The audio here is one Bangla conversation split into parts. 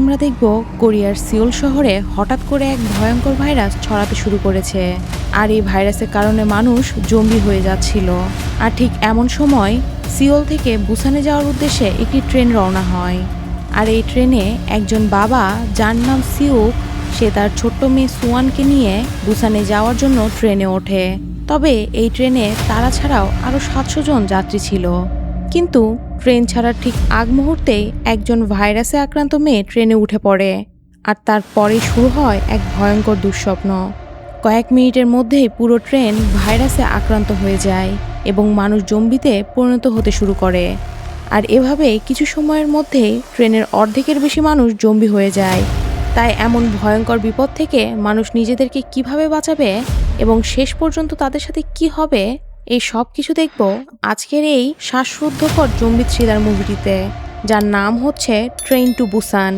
আমরা দেখব কোরিয়ার সিওল শহরে হঠাৎ করে এক ভয়ঙ্কর ভাইরাস ছড়াতে শুরু করেছে। আর এই ভাইরাসের কারণে মানুষ জম্বি হয়ে যাচ্ছিল। আর ঠিক এমন সময় সিওল থেকে বুসানে যাওয়ার উদ্দেশ্যে একটি ট্রেন রওনা হয়। আর এই ট্রেনে একজন বাবা, যার নাম সিউক, সে তার ছোট্ট মেয়ে সুয়ানকে নিয়ে বুসানে যাওয়ার জন্য ট্রেনে ওঠে। তবে এই ট্রেনে তারা ছাড়াও আরও 700 জন যাত্রী ছিল। কিন্তু ট্রেন ছাড়ার ঠিক আগ মুহূর্তেই একজন ভাইরাসে আক্রান্ত মেয়ে ট্রেনে উঠে পড়ে। আর তারপরে শুরু হয় এক ভয়ঙ্কর দুঃস্বপ্ন। কয়েক মিনিটের মধ্যেই পুরো ট্রেন ভাইরাসে আক্রান্ত হয়ে যায় এবং মানুষ জম্বিতে পরিণত হতে শুরু করে। আর এভাবে কিছু সময়ের মধ্যেই ট্রেনের অর্ধেকের বেশি মানুষ জম্বি হয়ে যায়। তাই এমন ভয়ঙ্কর বিপদ থেকে মানুষ নিজেদেরকে কিভাবে বাঁচাবে এবং শেষ পর্যন্ত তাদের সাথে কি হবে, এই সব কিছু দেখব আজকের এই শ্বাসরুদ্ধকর জম্বি থ্রিলার মুভিটিতে, যার নাম হচ্ছে ট্রেন টু বুসান।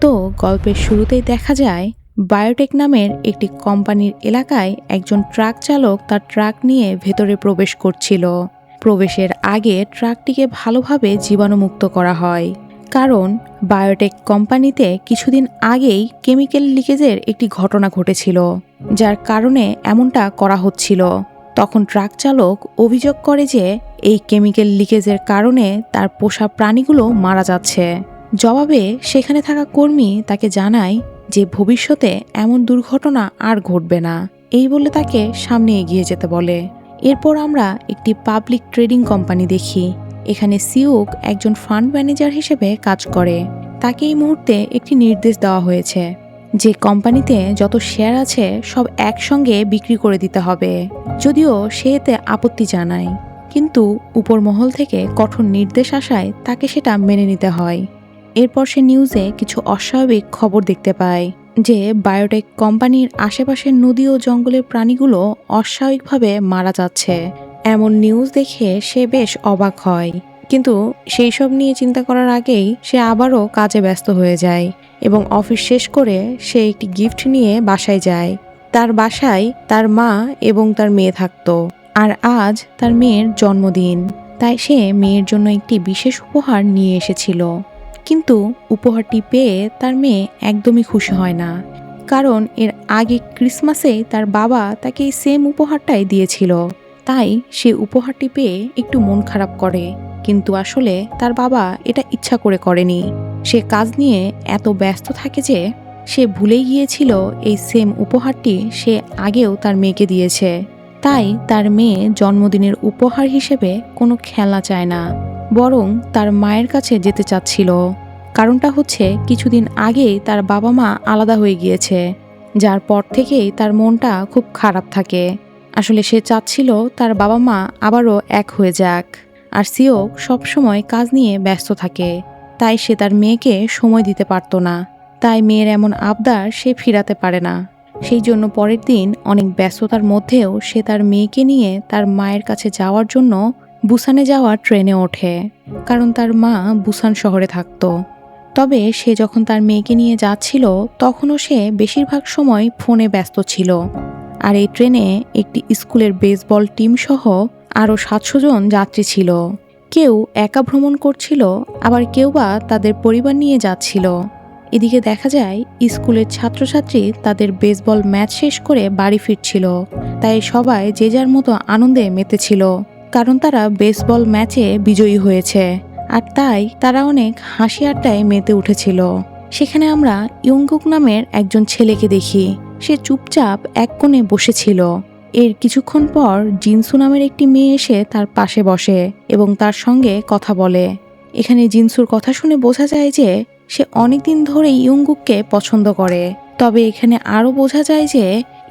তো গল্পের শুরুতেই দেখা যায় বায়োটেক নামের একটি কোম্পানির এলাকায় একজন ট্রাক চালক তার ট্রাক নিয়ে ভেতরে প্রবেশ করছিল। প্রবেশের আগে ট্রাকটিকে ভালোভাবে জীবাণুমুক্ত করা হয়, কারণ বায়োটেক কোম্পানিতে কিছুদিন আগেই কেমিক্যাল লিকেজের একটি ঘটনা ঘটেছিল, যার কারণে এমনটা করা হচ্ছিল। তখন ট্রাক চালক অভিযোগ করে যে এই কেমিক্যাল লিকেজের কারণে তার পোষা প্রাণীগুলো মারা যাচ্ছে। জবাবে সেখানে থাকা কর্মী তাকে জানায় যে ভবিষ্যতে এমন দুর্ঘটনা আর ঘটবে না, এই বলে তাকে সামনে এগিয়ে যেতে বলে। এরপর আমরা একটি পাবলিক ট্রেডিং কোম্পানি দেখি। এখানে সিউক একজন ফান্ড ম্যানেজার হিসেবে কাজ করে। তাকে এই মুহূর্তে একটি নির্দেশ দেওয়া হয়েছে যে কোম্পানিতে যত শেয়ার আছে সব একসঙ্গে বিক্রি করে দিতে হবে। যদিও সে এতে আপত্তি জানায়, কিন্তু উপর মহল থেকে কঠোর নির্দেশ আসায় তাকে সেটা মেনে নিতে হয়। এরপর সে নিউজে কিছু অস্বাভাবিক খবর দেখতে পায় যে বায়োটেক কোম্পানির আশেপাশের নদী ও জঙ্গলের প্রাণীগুলো অস্বাভাবিকভাবে মারা যাচ্ছে। এমন নিউজ দেখে সে বেশ অবাক হয়, কিন্তু সেই সব নিয়ে চিন্তা করার আগেই সে আবারও কাজে ব্যস্ত হয়ে যায় এবং অফিস শেষ করে সে একটি গিফট নিয়ে বাসায় যায়। তার বাসায় তার মা এবং তার মেয়ে থাকতো, আর আজ তার মেয়ের জন্মদিন, তাই সে মেয়ের জন্য একটি বিশেষ উপহার নিয়ে এসেছিল। কিন্তু উপহারটি পেয়ে তার মেয়ে একদমই খুশি হয় না, কারণ এর আগে ক্রিসমাসে তার বাবা তাকে এই সেম উপহারটাই দিয়েছিল। তাই সে উপহারটি পেয়ে একটু মন খারাপ করে, কিন্তু আসলে তার বাবা এটা ইচ্ছা করে করেনি। সে কাজ নিয়ে এত ব্যস্ত থাকে যে সে ভুলেই গিয়েছিল এই সেম উপহারটি সে আগেও তার মেয়েকে দিয়েছে। তাই তার মেয়ে জন্মদিনের উপহার হিসেবে কোনো খেলনা চায় না, বরং তার মায়ের কাছে যেতে চাচ্ছিল। কারণটা হচ্ছে কিছুদিন আগেই তার বাবা মা আলাদা হয়ে গিয়েছে, যার পর থেকেই তার মনটা খুব খারাপ থাকে। আসলে সে চাচ্ছিল তার বাবা মা আবারও এক হয়ে যাক। আর সিওক সবসময় কাজ নিয়ে ব্যস্ত থাকে, তাই সে তার মেয়েকে সময় দিতে পারত না। তাই মেয়ের এমন আবদার সে ফিরাতে পারে না। সেই জন্য পরের দিন অনেক ব্যস্ততার মধ্যেও সে তার মেয়েকে নিয়ে তার মায়ের কাছে যাওয়ার জন্য বুসানে যাওয়ার ট্রেনে ওঠে, কারণ তার মা বুসান শহরে থাকত। তবে সে যখন তার মেয়েকে নিয়ে যাচ্ছিল তখনও সে বেশিরভাগ সময় ফোনে ব্যস্ত ছিল। আর এই ট্রেনে একটি স্কুলের বেসবল টিম সহ আরও 700 জন যাত্রী ছিল। কেউ একা ভ্রমণ করছিল, আবার কেউ বা তাদের পরিবার নিয়ে যাচ্ছিল। এদিকে দেখা যায় স্কুলের ছাত্রছাত্রী তাদের বেসবল ম্যাচ শেষ করে বাড়ি ফিরছিল, তাই সবাই যে যার মতো আনন্দে মেতেছিল, কারণ তারা বেসবল ম্যাচে বিজয়ী হয়েছে। আর তাই তারা অনেক হাসি আড্ডায় মেতে উঠেছিল। সেখানে আমরা ইয়ংগুক নামের একজন ছেলেকে দেখি। সে চুপচাপ এক কোণে বসেছিল। এর কিছুক্ষণ পর জিনসু নামের একটি মেয়ে এসে তার পাশে বসে এবং তার সঙ্গে কথা বলে। এখানে জিনসুর কথা শুনে বোঝা যায় যে সে অনেকদিন ধরে ইয়ংগুককে পছন্দ করে। তবে এখানে আরও বোঝা যায় যে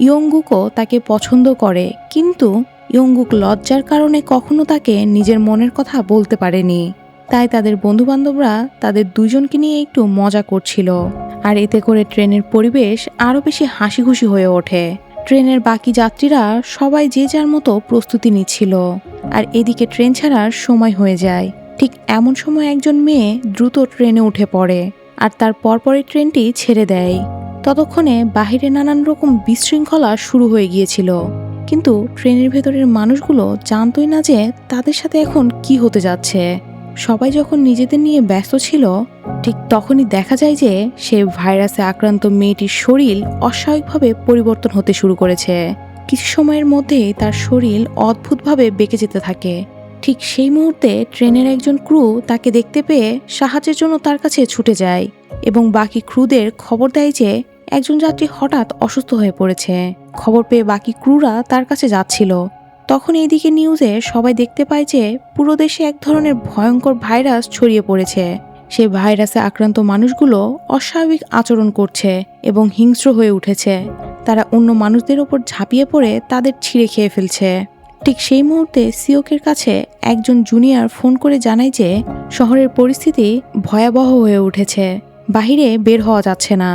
ইয়ংগুকও তাকে পছন্দ করে, কিন্তু ইয়ংগুক লজ্জার কারণে কখনো তাকে নিজের মনের কথা বলতে পারেনি। তাই তাদের বন্ধুবান্ধবরা তাদের দুজনকে নিয়ে একটু মজা করছিল, আর এতে করে ট্রেনের পরিবেশ আরও বেশি হাসি খুশি হয়ে ওঠে। ট্রেনের বাকি যাত্রীরা সবাই যে যার মতো প্রস্তুতি নিচ্ছিল, আর এদিকে ট্রেন ছাড়ার সময় হয়ে যায়। ঠিক এমন সময় একজন মেয়ে দ্রুত ট্রেনে উঠে পড়ে, আর তার পরপরই ট্রেনটি ছেড়ে দেয়। ততক্ষণে বাহিরে নানান রকম বিশৃঙ্খলা শুরু হয়ে গিয়েছিল, কিন্তু ট্রেনের ভেতরের মানুষগুলো জানতই না যে তাদের সাথে এখন কি হতে যাচ্ছে। সবাই যখন নিজেদের নিয়ে ব্যস্ত ছিল, ঠিক তখনই দেখা যায় যে সেই ভাইরাসে আক্রান্ত মেয়েটির শরীর অস্বাভাবিকভাবে পরিবর্তন হতে শুরু করেছে। কিছু সময়ের মধ্যেই তার শরীর অদ্ভুতভাবে বেঁকে যেতে থাকে। ঠিক সেই মুহূর্তে ট্রেনের একজন ক্রু তাকে দেখতে পেয়ে সাহায্যের জন্য তার কাছে ছুটে যায় এবং বাকি ক্রুদের খবর দেয় যে একজন যাত্রী হঠাৎ অসুস্থ হয়ে পড়েছে। খবর পেয়ে বাকি ক্রুরা তার কাছে যাচ্ছিল। তখন এইদিকে নিউজে সবাই দেখতে পায় যে পুরো দেশে এক ধরনের ভয়ঙ্কর ভাইরাস ছড়িয়ে পড়েছে। সেই ভাইরাসে আক্রান্ত মানুষগুলো অস্বাভাবিক আচরণ করছে এবং হিংস্র হয়ে উঠেছে। তারা অন্য মানুষদের ওপর ঝাঁপিয়ে পড়ে তাদের ছিঁড়ে খেয়ে ফেলছে। ঠিক সেই মুহূর্তে সিওকের কাছে একজন জুনিয়র ফোন করে জানায় যে শহরের পরিস্থিতি ভয়াবহ হয়ে উঠেছে, বাহিরে বের হওয়া যাচ্ছে না।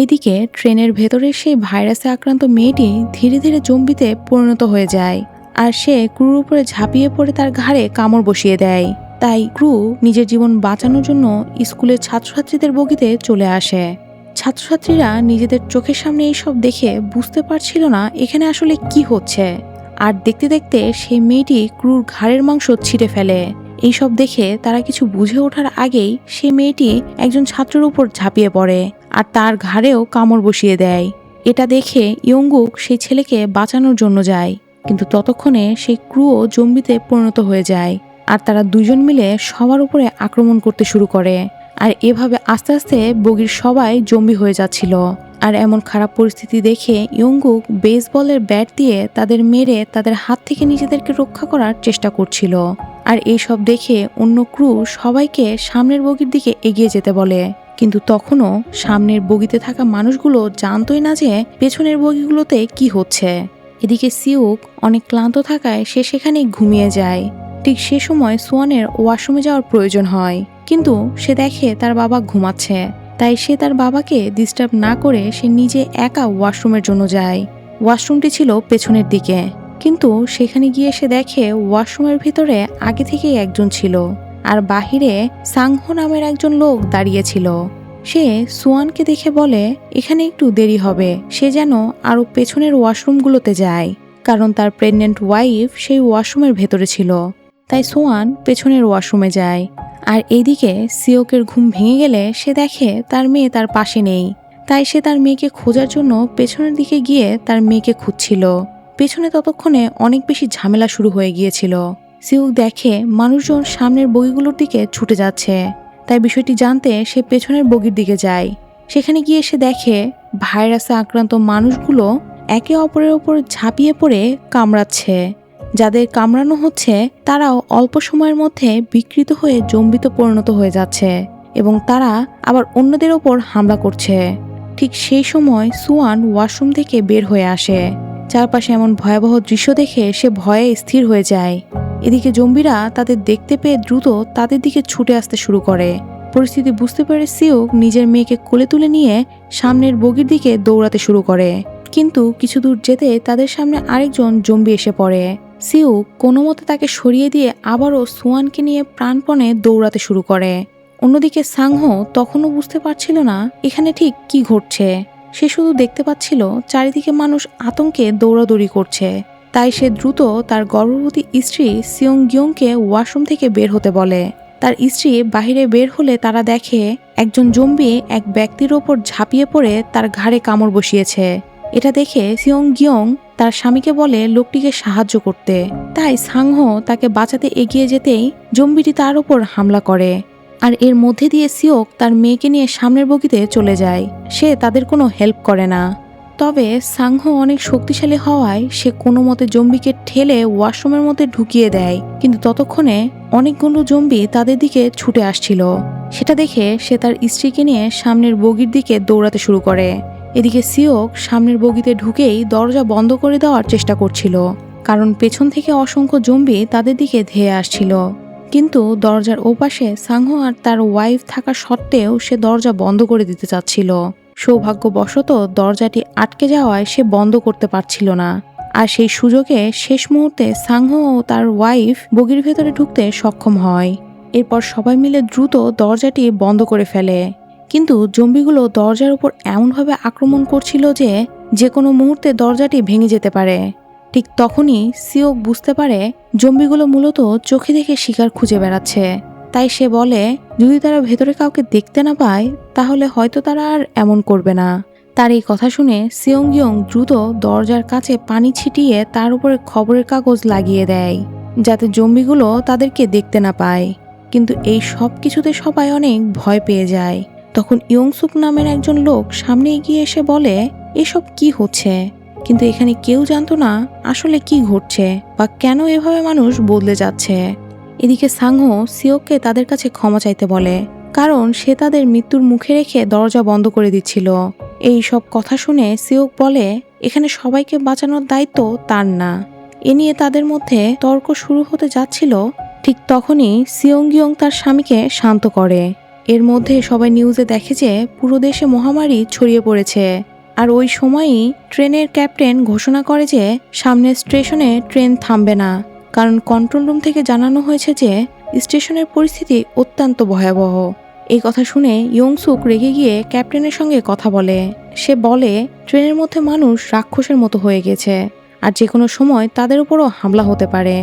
এদিকে ট্রেনের ভেতরে সেই ভাইরাসে আক্রান্ত মেয়েটি ধীরে ধীরে জম্বিতে পরিণত হয়ে যায় আর সে ক্রুর উপরে ঝাঁপিয়ে পড়ে তার ঘাড়ে কামড় বসিয়ে দেয়। তাই ক্রু নিজের জীবন বাঁচানোর জন্য স্কুলের ছাত্রছাত্রীদের বগিতে চলে আসে। ছাত্রছাত্রীরা নিজেদের চোখের সামনে এইসব দেখে বুঝতে পারছিল না এখানে আসলে কি হচ্ছে। আর দেখতে দেখতে সেই মেয়েটি ক্রুর ঘাড়ের মাংস ছিঁড়ে ফেলে। এইসব দেখে তারা কিছু বুঝে ওঠার আগেই সেই মেয়েটি একজন ছাত্রের উপর ঝাঁপিয়ে পড়ে আর তার ঘাড়েও কামড় বসিয়ে দেয়। এটা দেখে ইয়ঙ্গুক সেই ছেলেকে বাঁচানোর জন্য যায়, কিন্তু ততক্ষণে সেই ক্রুও জম্বিতে পরিণত হয়ে যায় আর তারা দুজন মিলে সবার উপরে আক্রমণ করতে শুরু করে। আর এভাবে আস্তে আস্তে বগির সবাই জম্বি হয়ে যাচ্ছিল। আর এমন খারাপ পরিস্থিতি দেখে ইয়ঙ্গুক বেসবলের ব্যাট দিয়ে তাদের মেরে তাদের হাত থেকে নিজেদেরকে রক্ষা করার চেষ্টা করছিল। আর এইসব দেখে অন্য ক্রু সবাইকে সামনের বগির দিকে এগিয়ে যেতে বলে, কিন্তু তখনও সামনের বগিতে থাকা মানুষগুলো জানতোই না যে পেছনের বগিগুলোতে কি হচ্ছে। এদিকে সিউক অনেক ক্লান্ত থাকায় সে সেখানেই ঘুমিয়ে যায়। ঠিক সে সময় সোয়ানের ওয়াশরুমে যাওয়ার প্রয়োজন হয়, কিন্তু সে দেখে তার বাবা ঘুমাচ্ছে। তাই সে তার বাবাকে ডিস্টার্ব না করে সে নিজে একা ওয়াশরুমের জন্য যায়। ওয়াশরুমটি ছিল পেছনের দিকে, কিন্তু সেখানে গিয়ে সে দেখে ওয়াশরুমের ভিতরে আগে থেকেই একজন ছিল আর বাহিরে সাংহো নামের একজন লোক দাঁড়িয়েছিল। সে সোয়ানকে দেখে বলে এখানে একটু দেরি হবে, সে যেন আরো পেছনের ওয়াশরুমগুলোতে যায়, কারণ তার প্রেগনেন্ট ওয়াইফ সেই ওয়াশরুমের ভেতরে ছিল। তাই সোয়ান পেছনের ওয়াশরুমে যায়। আর এইদিকে সিওকের ঘুম ভেঙে গেলে সে দেখে তার মেয়ে তার পাশে নেই। তাই সে তার মেয়েকে খোঁজার জন্য পেছনের দিকে গিয়ে তার মেয়েকে খুঁজছিল। পেছনে ততক্ষণে অনেক বেশি ঝামেলা শুরু হয়ে গিয়েছিল। সিউক দেখে মানুষজন সামনের বগিগুলোর দিকে ছুটে যাচ্ছে, তাই বিষয়টি জানতে সে পেছনের বগির দিকে যায়। সেখানে গিয়ে সে দেখে ভাইরাসে আক্রান্ত মানুষগুলো একে অপরের ওপর ঝাঁপিয়ে পড়ে কামড়াচ্ছে। যাদের কামড়ানো হচ্ছে তারাও অল্প সময়ের মধ্যে বিকৃত হয়ে জম্বিতে পরিণত হয়ে যাচ্ছে এবং তারা আবার অন্যদের ওপর হামলা করছে। ঠিক সেই সময় সুয়ান ওয়াশরুম থেকে বের হয়ে আসে। চারপাশে এমন ভয়াবহ দৃশ্য দেখে সে ভয়ে স্থির হয়ে যায়। এদিকে জম্বিরা তাদের দেখতে পেয়ে দ্রুত তাদের দিকে ছুটে আসতে শুরু করে। পরিস্থিতি বুঝতে পেরে সিউক নিজের মেয়েকে কোলে তুলে নিয়ে সামনের বগির দিকে দৌড়াতে শুরু করে, কিন্তু কিছু দূর যেতে তাদের সামনে আরেকজন জম্বি এসে পড়ে। সিউক কোনো মতে তাকে সরিয়ে দিয়ে আবারও সুয়ানকে নিয়ে প্রাণপণে দৌড়াতে শুরু করে। অন্যদিকে সাংহো তখনও বুঝতে পারছিল না এখানে ঠিক কি ঘটছে। সে শুধু দেখতে পাচ্ছিল চারিদিকে মানুষ আতঙ্কে দৌড়াদৌড়ি করছে। তাই সে দ্রুত তার গর্ভবতী স্ত্রী সিয়ং গিয়ংকে ওয়াশরুম থেকে বের হতে বলে। তার স্ত্রী বাহিরে বের হলে তারা দেখে একজন জম্বি এক ব্যক্তির ওপর ঝাঁপিয়ে পড়ে তার ঘাড়ে কামড় বসিয়েছে। এটা দেখে সিয়ং গিয়ং তার স্বামীকে বলে লোকটিকে সাহায্য করতে। তাই সাংহো তাকে বাঁচাতে এগিয়ে যেতেই জম্বিটি তার ওপর হামলা করে। আর এর মধ্যে দিয়ে সিওক তার মেয়েকে নিয়ে সামনের বগিতে চলে যায়। সে তাদের কোনো হেল্প করে না। তবে সাংহো অনেক শক্তিশালী হওয়ায় সে কোনো মতে জম্বিকে ঠেলে ওয়াশরুমের মধ্যে ঢুকিয়ে দেয়, কিন্তু ততক্ষণে অনেকগুলো জম্বি তাদের দিকে ছুটে আসছিল। সেটা দেখে সে তার স্ত্রীকে নিয়ে সামনের বগির দিকে দৌড়াতে শুরু করে। এদিকে সিওক সামনের বগিতে ঢুকেই দরজা বন্ধ করে দেওয়ার চেষ্টা করছিল, কারণ পেছন থেকে অসংখ্য জম্বি তাদের দিকে ধেয়ে আসছিল। কিন্তু দরজার ওপাশে সাংহো আর তার ওয়াইফ থাকা সত্ত্বেও সে দরজা বন্ধ করে দিতে চাচ্ছিল। সৌভাগ্যবশত দরজাটি আটকে যাওয়ায় সে বন্ধ করতে পারছিল না। আর সেই সুযোগে শেষ মুহূর্তে সাংহো ও তার ওয়াইফ বগির ভেতরে ঢুকতে সক্ষম হয়। এরপর সবাই মিলে দ্রুত দরজাটি বন্ধ করে ফেলে, কিন্তু জম্বিগুলো দরজার উপর এমনভাবে আক্রমণ করছিল যে কোনো মুহূর্তে দরজাটি ভেঙে যেতে পারে। ঠিক তখনই সিওক বুঝতে পারে জম্বিগুলো মূলত চোখে দেখে শিকার খুঁজে বেড়াচ্ছে। তাই সে বলে যদি তারা ভেতরে কাউকে দেখতে না পায় তাহলে হয়তো তারা আর এমন করবে না। তার এই কথা শুনে সিয়ং ইয়ং দ্রুত দরজার কাছে পানি ছিটিয়ে তার উপরে খবরের কাগজ লাগিয়ে দেয়, যাতে জম্বিগুলো তাদেরকে দেখতে না পায়। কিন্তু এই সব কিছুতে সবাই অনেক ভয় পেয়ে যায়। তখন ইয়ংসুক নামের একজন লোক সামনে এগিয়ে এসে বলে এসব কি হচ্ছে, কিন্তু এখানে কেউ জানতো না আসলে কি ঘটছে বা কেন এভাবে মানুষ বদলে যাচ্ছে। এদিকে সাংহো সিওককে তাদের কাছে ক্ষমা চাইতে বলে, কারণ সে তাদের মৃত্যুর মুখে রেখে দরজা বন্ধ করে দিচ্ছিল। এই সব কথা শুনে সিওক বলে এখানে সবাইকে বাঁচানোর দায়িত্ব তার না। এ নিয়ে তাদের মধ্যে তর্ক শুরু হতে যাচ্ছিল। ঠিক তখনই সিয়ং ইয়ং তার স্বামীকে শান্ত করে। এর মধ্যে সবাই নিউজে দেখে যে পুরো দেশে মহামারী ছড়িয়ে পড়েছে। আর ওই সময়ই ট্রেনের ক্যাপ্টেন ঘোষণা করে যে সামনের স্টেশনে ট্রেন থামবে না, কারণ কন্ট্রোল রুম থেকে জানানো হয়েছে যে স্টেশনের পরিস্থিতি অত্যন্ত ভয়াবহ। এই কথা শুনে ইয়ংসুক রেগে গিয়ে ক্যাপ্টেনের সঙ্গে কথা বলে। সে বলে ট্রেনের মধ্যে মানুষ রাক্ষসের মতো হয়ে গেছে আর যে কোনো সময় তাদের উপরও হামলা হতে পারে।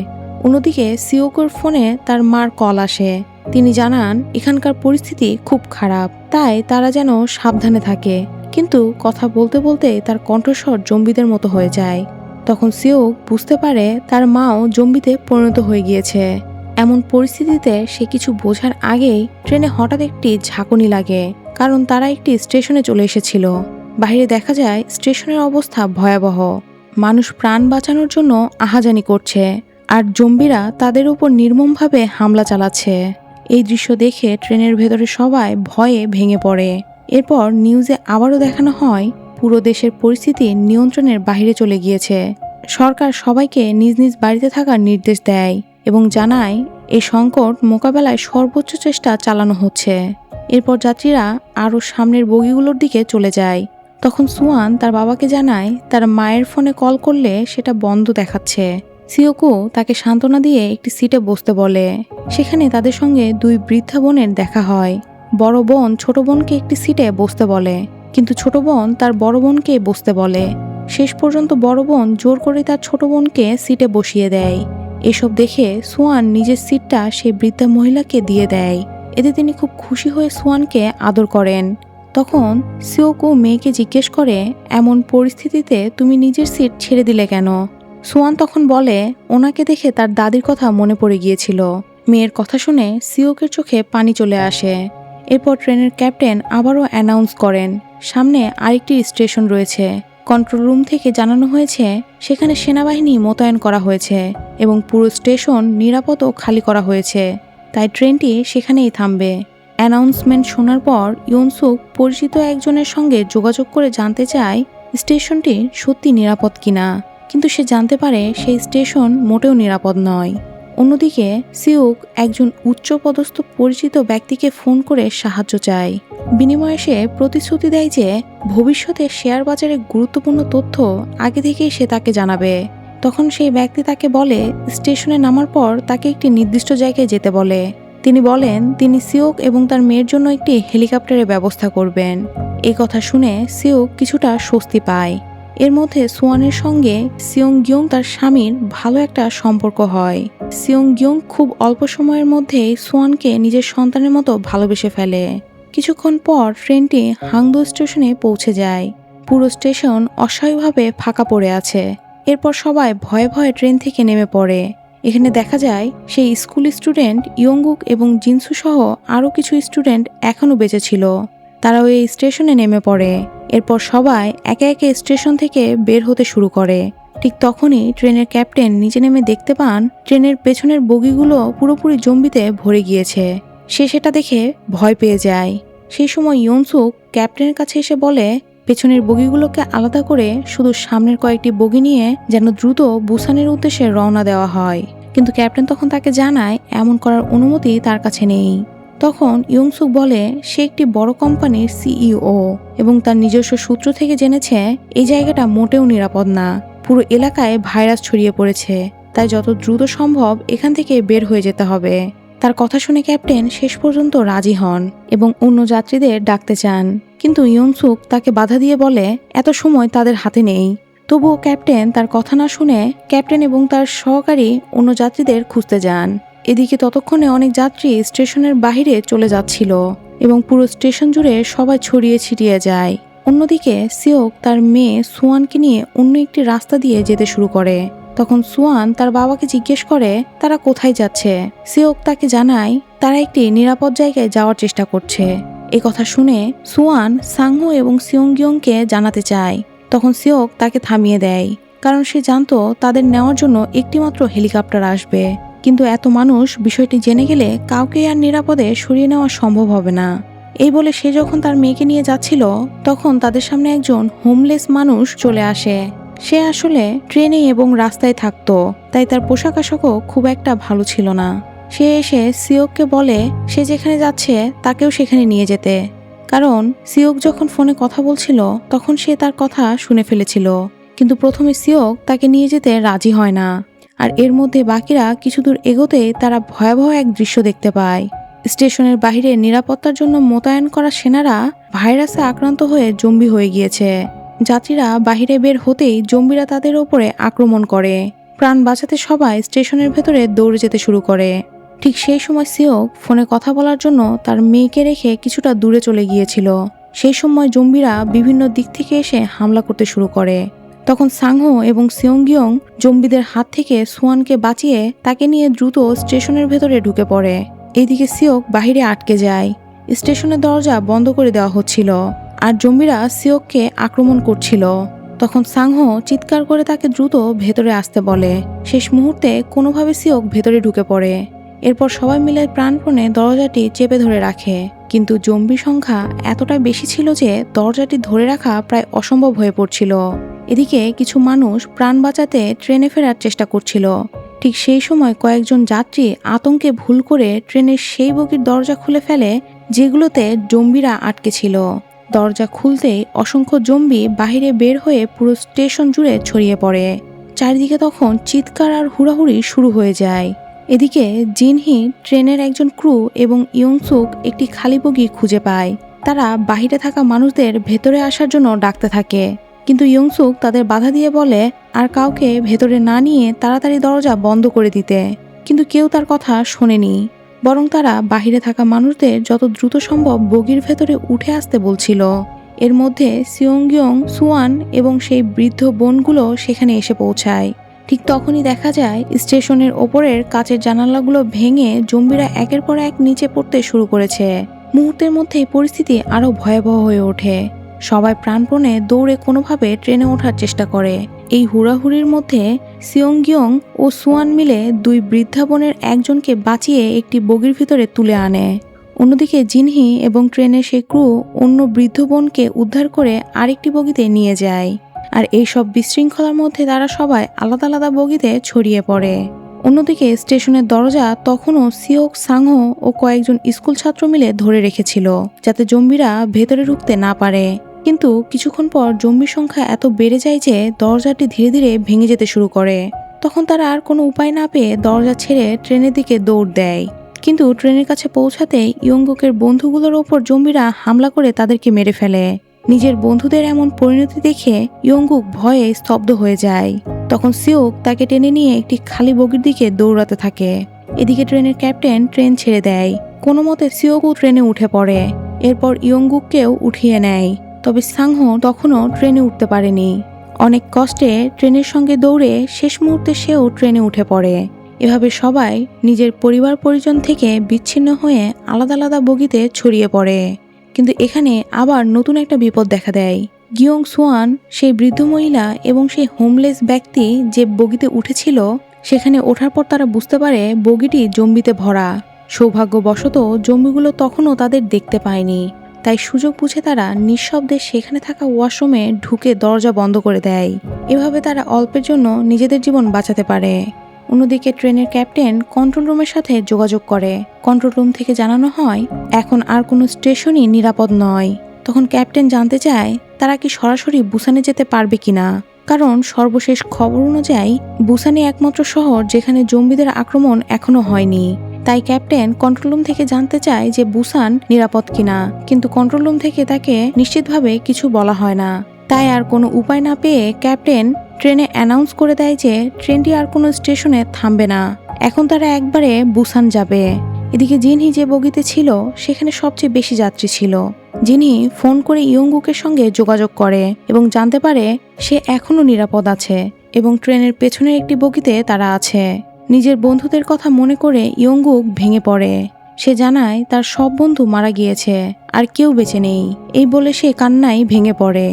অন্যদিকে সিওকোর ফোনে তার মার কল আসে। তিনি জানান এখানকার পরিস্থিতি খুব খারাপ, তাই তারা যেন সাবধানে থাকে। কিন্তু কথা বলতে বলতে তার কণ্ঠস্বর জম্বিদের মতো হয়ে যায়। তখন সিওক বুঝতে পারে তার মাও জম্বিতে পরিণত হয়ে গিয়েছে। এমন পরিস্থিতিতে সে কিছু বোঝার আগেই ট্রেনে হঠাৎ একটি ঝাঁকুনি লাগে, কারণ তারা একটি স্টেশনে চলে এসেছিল। বাইরে দেখা যায় স্টেশনের অবস্থা ভয়াবহ। মানুষ প্রাণ বাঁচানোর জন্য আহাজানি করছে আর জম্বিরা তাদের উপর নির্মমভাবে হামলা চালাচ্ছে। এই দৃশ্য দেখে ট্রেনের ভেতরে সবাই ভয়ে ভেঙে পড়ে। এরপর নিউজে আবারও দেখানো হয় পুরো দেশের পরিস্থিতি নিয়ন্ত্রণের বাইরে চলে গিয়েছে। সরকার সবাইকে নিজ নিজ বাড়িতে থাকার নির্দেশ দেয় এবং জানায় এই সংকট মোকাবেলায় সর্বোচ্চ চেষ্টা চালানো হচ্ছে। এরপর যাত্রীরা আরও সামনের বগিগুলোর দিকে চলে যায়। তখন সুয়ান তার বাবাকে জানায় তার মায়ের ফোনে কল করলে সেটা বন্ধ দেখাচ্ছে। সিওকো তাকে সান্ত্বনা দিয়ে একটি সিটে বসতে বলে। সেখানে তাদের সঙ্গে দুই বৃদ্ধা বোনের দেখা হয়। বড় বোন ছোট বোনকে একটি সিটে বসতে বলে, কিন্তু ছোট বোন তার বড় বোনকে বসতে বলে। শেষ পর্যন্ত বড় বোন জোর করে তার ছোট বোনকে সিটে বসিয়ে দেয়। এসব দেখে সুয়ান নিজের সিটটা সেই বৃদ্ধা মহিলাকে দিয়ে দেয়। এতে তিনি খুব খুশি হয়ে সুয়ানকে আদর করেন। তখন সিওকো মেয়েকে জিজ্ঞেস করে এমন পরিস্থিতিতে তুমি নিজের সিট ছেড়ে দিলে কেন? সুয়ান তখন বলে ওনাকে দেখে তার দাদির কথা মনে পড়ে গিয়েছিল। মেয়ের কথা শুনে সিওকের চোখে পানি চলে আসে। এরপর ট্রেনের ক্যাপ্টেন আবারও অ্যানাউন্স করেন সামনে আরেকটি স্টেশন রয়েছে। কন্ট্রোল রুম থেকে জানানো হয়েছে সেখানে সেনাবাহিনী মোতায়েন করা হয়েছে এবং পুরো স্টেশন নিরাপদ ও খালি করা হয়েছে, তাই ট্রেনটি সেখানেই থামবে। অ্যানাউন্সমেন্ট শোনার পর ইয়নসুক পরিচিত একজনের সঙ্গে যোগাযোগ করে জানতে চায় স্টেশনটি সত্যি নিরাপদ কিনা, কিন্তু সে জানতে পারে সেই স্টেশন মোটেও নিরাপদ নয়। অন্যদিকে সিওক একজন উচ্চপদস্থ পরিচিত ব্যক্তিকে ফোন করে সাহায্য চায়। বিনিময়ে সে প্রতিশ্রুতি দেয় যে ভবিষ্যতে শেয়ার বাজারের গুরুত্বপূর্ণ তথ্য আগে থেকেই সে তাকে জানাবে। তখন সেই ব্যক্তি তাকে বলে স্টেশনে নামার পর তাকে একটি নির্দিষ্ট জায়গায় যেতে বলে। তিনি বলেন তিনি সিওক এবং তার মেয়ের জন্য একটি হেলিকপ্টারের ব্যবস্থা করবেন। এই কথা শুনে সিওক কিছুটা স্বস্তি পায়। এর মধ্যে সুয়ানের সঙ্গে সিয়ং ইয়ং তার স্বামীর ভালো একটা সম্পর্ক হয়। সিয়ং ইয়ং খুব অল্প সময়ের মধ্যেই সুয়ানকে নিজের সন্তানের মতো ভালোবেসে ফেলে। কিছুক্ষণ পর ট্রেনটি হাংদো স্টেশনে পৌঁছে যায়। পুরো স্টেশন অস্বাভাবিকভাবে ফাঁকা পড়ে আছে। এরপর সবাই ভয়ে ভয়ে ট্রেন থেকে নেমে পড়ে। এখানে দেখা যায় সেই স্কুল স্টুডেন্ট ইয়ংগুক এবং জিনসু সহ আরও কিছু স্টুডেন্ট এখনও বেঁচে ছিল। তারাও এই স্টেশনে নেমে পড়ে। এরপর সবাই একে একে স্টেশন থেকে বের হতে শুরু করে। ঠিক তখনই ট্রেনের ক্যাপ্টেন নিচে নেমে দেখতে পান ট্রেনের পেছনের বগিগুলো পুরোপুরি জম্বিতে ভরে গিয়েছে। সে সেটা দেখে ভয় পেয়ে যায়। সেই সময় ইয়নসুক ক্যাপ্টেনের কাছে এসে বলে পেছনের বগিগুলোকে আলাদা করে শুধু সামনের কয়েকটি বগি নিয়ে যেন দ্রুত বুসানের উদ্দেশ্যে রওনা দেওয়া হয়। কিন্তু ক্যাপ্টেন তখন তাকে জানায় এমন করার অনুমতি তার কাছে নেই। তখন ইয়ংসুক বলে সে একটি বড় কোম্পানির সিইও এবং তার নিজস্ব সূত্র থেকে জেনেছে এই জায়গাটা মোটেও নিরাপদ না। পুরো এলাকায় ভাইরাস ছড়িয়ে পড়েছে, তাই যত দ্রুত সম্ভব এখান থেকে বের হয়ে যেতে হবে। তার কথা শুনে ক্যাপ্টেন শেষ পর্যন্ত রাজি হন এবং অন্য যাত্রীদের ডাকতে চান, কিন্তু ইয়ংসুক তাকে বাধা দিয়ে বলে এত সময় তাদের হাতে নেই। তবুও ক্যাপ্টেন তার কথা না শুনে ক্যাপ্টেন এবং তার সহকারী অন্য যাত্রীদের খুঁজতে যান। এদিকে ততক্ষণে অনেক যাত্রী স্টেশনের বাইরে চলে যাচ্ছিল এবং পুরো স্টেশন জুড়ে সবাই ছড়িয়ে ছিটিয়ে যায়। অন্যদিকে সিওক তার মেয়ে সুয়ানকে নিয়ে অন্য একটি রাস্তা দিয়ে যেতে শুরু করে। তখন সুয়ান তার বাবাকে জিজ্ঞেস করে তারা কোথায় যাচ্ছে। সিওক তাকে জানায় তারা একটি নিরাপদ জায়গায় যাওয়ার চেষ্টা করছে। এই কথা শুনে সুয়ান সাংহো এবং সিয়ংগিয়ংকে জানাতে চায়। তখন সিওক তাকে থামিয়ে দেয়, কারণ সে জানতো তাদের নেওয়ার জন্য একটিমাত্র হেলিকপ্টার আসবে। কিন্তু এত মানুষ বিষয়টি জেনে গেলে কাউকে আর নিরাপদে সরিয়ে নেওয়া সম্ভব হবে না। এই বলে সে যখন তার মেয়েকে নিয়ে যাচ্ছিল তখন তাদের সামনে একজন হোমলেস মানুষ চলে আসে। সে আসলে ট্রেনে এবং রাস্তায় থাকতো, তাই তার পোশাক আশাকও খুব একটা ভালো ছিল না। সে এসে সিওককে বলে সে যেখানে যাচ্ছে তাকেও সেখানে নিয়ে যেতে, কারণ সিওক যখন ফোনে কথা বলছিল তখন সে তার কথা শুনে ফেলেছিল। কিন্তু প্রথমে সিওক তাকে নিয়ে যেতে রাজি হয় না। আর এর মধ্যে বাকিরা কিছু দূর এগোতেই তারা ভয়াবহ এক দৃশ্য দেখতে পায়। স্টেশনের বাইরে নিরাপত্তার জন্য মোতায়েন করা সেনারা ভাইরাসে আক্রান্ত হয়ে জম্বি হয়ে গিয়েছে। যাত্রীরা বাহিরে বের হতেই জম্বিরা তাদের ওপরে আক্রমণ করে। প্রাণ বাঁচাতে সবাই স্টেশনের ভেতরে দৌড়ে যেতে শুরু করে। ঠিক সেই সময় সিওক ফোনে কথা বলার জন্য তার মেয়েকে রেখে কিছুটা দূরে চলে গিয়েছিল। সেই সময় জম্বিরা বিভিন্ন দিক থেকে এসে হামলা করতে শুরু করে। তখন সাংহো এবং সিয়ংগিয়ং জম্বিদের হাত থেকে সুয়ানকে বাঁচিয়ে তাকে নিয়ে দ্রুত স্টেশনের ভেতরে ঢুকে পড়ে। এইদিকে সিওক বাহিরে আটকে যায়। স্টেশনের দরজা বন্ধ করে দেওয়া হচ্ছিল আর জম্বিরা সিওককে আক্রমণ করছিল। তখন সাংহো চিৎকার করে তাকে দ্রুত ভেতরে আসতে বলে। শেষ মুহূর্তে কোনোভাবে সিওক ভেতরে ঢুকে পড়ে। এরপর সবাই মিলে প্রাণপণে দরজাটি চেপে ধরে রাখে, কিন্তু জম্বি সংখ্যা এতটা বেশি ছিল যে দরজাটি ধরে রাখা প্রায় অসম্ভব হয়ে পড়ছিল। এদিকে কিছু মানুষ প্রাণ বাঁচাতে ট্রেনে ফেরার চেষ্টা করছিল। ঠিক সেই সময় কয়েকজন যাত্রী আতঙ্কে ভুল করে ট্রেনের সেই বগির দরজা খুলে ফেলে যেগুলোতে জম্বিরা আটকে ছিল। দরজা খুলতেই অসংখ্য জম্বি বাহিরে বের হয়ে পুরো স্টেশন জুড়ে ছড়িয়ে পড়ে। চারিদিকে তখন চিৎকার আর হুড়াহুড়ি শুরু হয়ে যায়। এদিকে জিনহি ট্রেনের একজন ক্রু এবং ইয়ংসুক একটি খালি বগি খুঁজে পায়। তারা বাহিরে থাকা মানুষদের ভেতরে আসার জন্য ডাকতে থাকে, কিন্তু ইয়ংসুক তাদের বাধা দিয়ে বলে আর কাউকে ভেতরে না নিয়ে তাড়াতাড়ি দরজা বন্ধ করে দিতে। কিন্তু কেউ তার কথা শোনেনি, বরং তারা বাহিরে থাকা মানুষদের যত দ্রুত সম্ভব বগির ভেতরে উঠে আসতে বলছিল। এর মধ্যে সিয়ংগিয়ং, সুয়ান এবং সেই বৃদ্ধ বোনগুলো সেখানে এসে পৌঁছায়। ঠিক তখনই দেখা যায় স্টেশনের ওপরের কাচের জানালাগুলো ভেঙে জম্বিরা একের পর এক নিচে পড়তে শুরু করেছে। মুহূর্তের মধ্যেই পরিস্থিতি আরো ভয়াবহ হয়ে ওঠে। সবাই প্রাণপণে দৌড়ে কোনোভাবে ট্রেনে ওঠার চেষ্টা করে। এই হুড়াহুড়ির মধ্যে সিয়ংগিয়ং ও সুয়ান মিলে দুই বৃদ্ধা বোনের একজনকে বাঁচিয়ে একটি বগির ভিতরে তুলে আনে। অন্যদিকে জিনহি এবং ট্রেনের সেই ক্রু অন্য বৃদ্ধ বোনকে উদ্ধার করে আরেকটি বগিতে নিয়ে যায়। আর এই সব বিশৃঙ্খলার মধ্যে তারা সবাই আলাদা আলাদা বগিতে ছড়িয়ে পড়ে। অন্যদিকে স্টেশনের দরজা তখনও সিওক, সাংহো ও কয়েকজন স্কুল ছাত্র মিলে ধরে রেখেছিল, যাতে জম্বিরা ভেতরে ঢুকতে না পারে। কিন্তু কিছুক্ষণ পর জম্বির সংখ্যা এত বেড়ে যায় যে দরজাটি ধীরে ধীরে ভেঙে যেতে শুরু করে। তখন তারা আর কোনো উপায় না পেয়ে দরজা ছেড়ে ট্রেনের দিকে দৌড় দেয়। কিন্তু ট্রেনের কাছে পৌঁছাতে ইয়ংগুকের বন্ধুগুলোর ওপর জম্বিরা হামলা করে তাদেরকে মেরে ফেলে। নিজের বন্ধুদের এমন পরিণতি দেখে ইয়ংগুক ভয়ে স্তব্ধ হয়ে যায়। তখন সিওক তাকে টেনে নিয়ে একটি খালি বগির দিকে দৌড়াতে থাকে। এদিকে ট্রেনের ক্যাপ্টেন ট্রেন ছেড়ে দেয়। কোনো মতে সিওকও ট্রেনে উঠে পড়ে। এরপর ইয়ংগুককেও উঠিয়ে নেয়। তবে সাংহো তখনও ট্রেনে উঠতে পারেনি। অনেক কষ্টে ট্রেনের সঙ্গে দৌড়ে শেষ মুহূর্তে সেও ট্রেনে উঠে পড়ে। এভাবে সবাই নিজের পরিবার পরিজন থেকে বিচ্ছিন্ন হয়ে আলাদা আলাদা বগিতে ছড়িয়ে পড়ে। কিন্তু এখানে আবার নতুন একটা বিপদ দেখা দেয়। গিয়ং সুয়ান, সেই বৃদ্ধ মহিলা এবং সেই হোমলেস ব্যক্তি যে বগিতে উঠেছিল, সেখানে ওঠার পর তারা বুঝতে পারে বগিটি জম্বিতে ভরা। সৌভাগ্যবশত জম্বিগুলো তখনও তাদের দেখতে পায়নি, তাই সুযোগ বুঝে তারা নিঃশব্দে সেখানে থাকা ওয়াশরুমে ঢুকে দরজা বন্ধ করে দেয়। এভাবে তারা অল্পের জন্য নিজেদের জীবন বাঁচাতে পারে। অন্যদিকে ট্রেনের ক্যাপ্টেন কন্ট্রোল রুমের সাথে যোগাযোগ করে। কন্ট্রোল রুম থেকে জানানো হয় এখন আর কোনো স্টেশনই নিরাপদ নয়। তখন ক্যাপ্টেন জানতে চায় তারা কি সরাসরি বুসানে যেতে পারবে কিনা, কারণ সর্বশেষ খবর অনুযায়ী বুসানই একমাত্র শহর যেখানে জম্বিদের আক্রমণ এখনো হয়নি। তাই ক্যাপ্টেন কন্ট্রোল রুম থেকে জানতে চায় যে বুসান নিরাপদ কিনা, কিন্তু কন্ট্রোল রুম থেকে তাকে নিশ্চিতভাবে কিছু বলা হয় না। তাই আর কোনো উপায় না পেয়ে ক্যাপ্টেন ট্রেনে অ্যানাউন্স করে দেয় যে ট্রেনটি আর কোনো স্টেশনে থামবে না। এখন তারা একবারে বুসান যাবে। এদিকে জিনহি যে বগিতে ছিল সেখানে সবচেয়ে বেশি যাত্রী ছিল। জিনহি ফোন করে ইয়ংগুকের সঙ্গে যোগাযোগ করে এবং জানতে পারে সে এখনো নিরাপদ আছে এবং ট্রেনের পেছনের একটি বগিতে তারা আছে। নিজের বন্ধুদের কথা মনে করে ইয়ংগুক ভেঙে পড়ে। সে জানায় তার সব বন্ধু মারা গিয়েছে আর কেউ বেঁচে নেই। এই বলে সে কান্নায় ভেঙে পড়ে।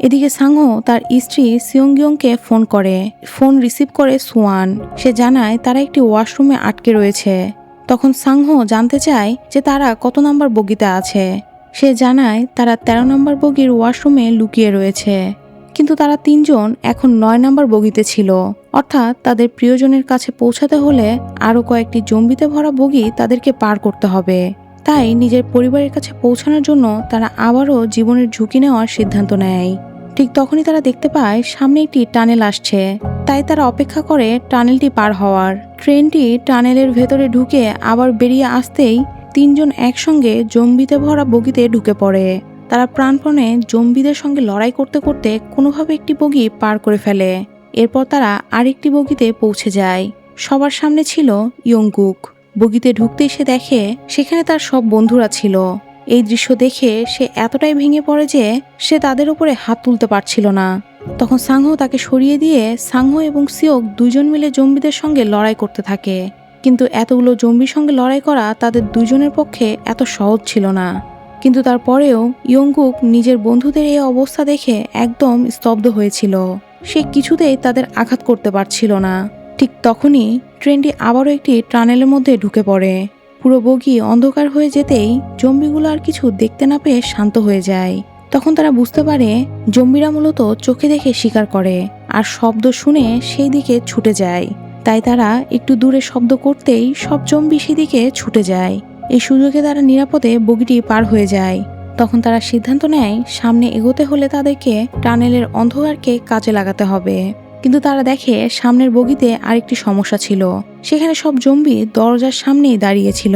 এদিকে সাংহো তার স্ত্রী সিয়ংগিয়ংকে ফোন করে। ফোন রিসিভ করে সুয়ান। সে জানায় তারা একটি ওয়াশরুমে আটকে রয়েছে। তখন সাংহো জানতে চায় যে তারা কত নাম্বার বগিতে আছে। সে জানায় তারা 13 নম্বর বগির ওয়াশরুমে লুকিয়ে রয়েছে, কিন্তু তারা 3 জন এখন 9 নম্বর বগিতে ছিল। অর্থাৎ তাদের প্রিয়জনের কাছে পৌঁছাতে হলে আরও কয়েকটি জম্বিতে ভরা বগি তাদেরকে পার করতে হবে। তাই নিজের পরিবারের কাছে পৌঁছানোর জন্য তারা আবারও জীবনের ঝুঁকি নেওয়ার সিদ্ধান্ত নেয়। ঠিক তখনই তারা দেখতে পায় সামনে একটি টানেল আসছে। তাই তারা অপেক্ষা করে টানেলটি পার হওয়ার। ট্রেনটি টানেলের ভেতরে ঢুকে আবার বেরিয়ে আসতেই 3 জন একসঙ্গে জম্বিতে ভরা বগিতে ঢুকে পড়ে। তারা প্রাণপণে জম্বিদের সঙ্গে লড়াই করতে করতে কোনোভাবে একটি বগি পার করে ফেলে। এরপর তারা আরেকটি বগিতে পৌঁছে যায়। সবার সামনে ছিল ইয়ংগুক। বগিতে ঢুকতেই সে দেখে সেখানে তার সব বন্ধুরা ছিল। এই দৃশ্য দেখে সে এতটাই ভেঙে পড়ে যে সে তাদের উপরে হাত তুলতে পারছিল না। তখন সাংহো তাকে সরিয়ে দিয়ে সাংহো এবং সিওক 2 জন মিলে জম্বিদের সঙ্গে লড়াই করতে থাকে। কিন্তু এতগুলো জম্বির সঙ্গে লড়াই করা তাদের 2 জনের পক্ষে এত সহজ ছিল না। কিন্তু তারপরেও ইয়ংগুক নিজের বন্ধুদের এই অবস্থা দেখে একদম স্তব্ধ হয়েছিল। সে কিছুতেই তাদের আঘাত করতে পারছিল না। ঠিক তখনই ট্রেনটি আবারও একটি টানেলের মধ্যে ঢুকে পড়ে। পুরো বগি অন্ধকার হয়ে যেতেই জম্বিগুলো আর কিছু দেখতে না পেয়ে শান্ত হয়ে যায়। তখন তারা বুঝতে পারে জম্বিরা মূলত চোখে দেখে শিকার করে আর শব্দ শুনে সেই দিকে ছুটে যায়। তাই তারা একটু দূরে শব্দ করতেই সব জম্বি সেদিকে ছুটে যায়। এই সুযোগে তারা নিরাপদে বগিটি পার হয়ে যায়। তখন তারা সিদ্ধান্ত নেয় সামনে এগোতে হলে তাদেরকে টানেলের অন্ধকারকে কাজে লাগাতে হবে। কিন্তু তারা দেখে সামনের বগিতে আরেকটি সমস্যা ছিল। সেখানে সব জম্বি দরজার সামনেই দাঁড়িয়েছিল।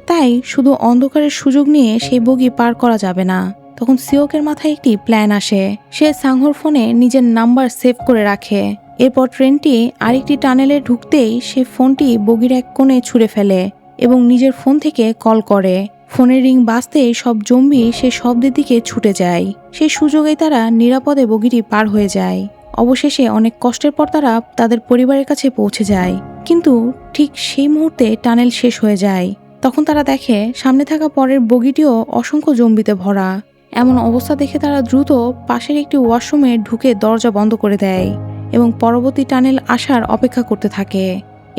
তাই শুধু অন্ধকারের সুযোগ নিয়ে সেই বগি পার করা যাবে না। তখন সিওকের মাথায় একটি প্ল্যান আসে। সে সাংহোর ফোনে নিজের নাম্বার সেভ করে রাখে। এরপর ট্রেনটি আরেকটি টানেলে ঢুকতেই সে ফোনটি বগির এক কোণে ছুঁড়ে ফেলে এবং নিজের ফোন থেকে কল করে। ফোনের রিং বাজতেই সব জম্বি সে শব্দের দিকে ছুটে যায়। সেই সুযোগেই তারা নিরাপদে বগিটি পার হয়ে যায়। অবশেষে অনেক কষ্টের পর তারা তাদের পরিবারের কাছে পৌঁছে যায়। কিন্তু ঠিক সেই মুহূর্তে টানেল শেষ হয়ে যায়। তখন তারা দেখে সামনে থাকা পরের বগিটিও অসংখ্য জম্বিতে ভরা। এমন অবস্থা দেখে তারা দ্রুত পাশের একটি ওয়াশরুমে ঢুকে দরজা বন্ধ করে দেয় এবং পরবর্তী টানেল আসার অপেক্ষা করতে থাকে।